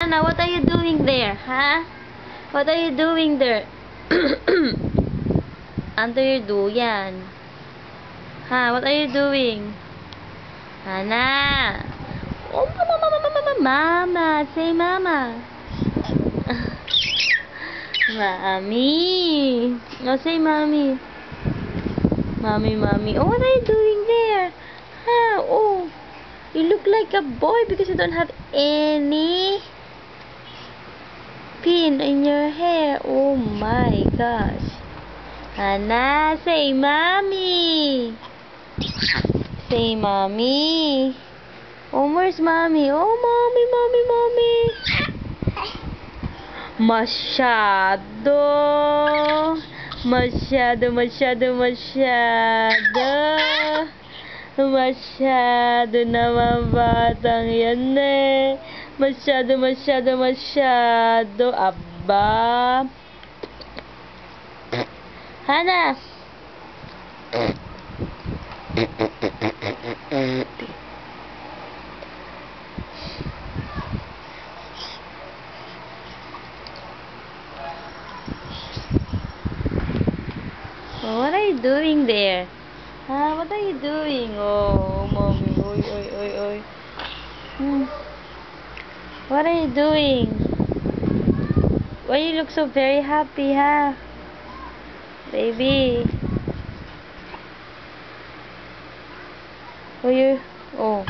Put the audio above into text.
Anna, what are you doing there, huh? What are you doing there? Under your duyan. Ha, what are you doing? Hana. Oh, mama, say mama. Mommy. No, say mommy. Mommy. Oh, what are you doing there? Ha, oh. You look like a boy because you don't have any pin in your hair. Oh my gosh. Hana, say mommy. Say mommy. Oh, where's mommy? Oh, mommy. Masyado. Masyado naman batang yan eh. Masyado. Aba. Hana. What are you doing there? What are you doing? Oh, mommy. Oy. What are you doing? Why you look so very happy, Baby. Oh,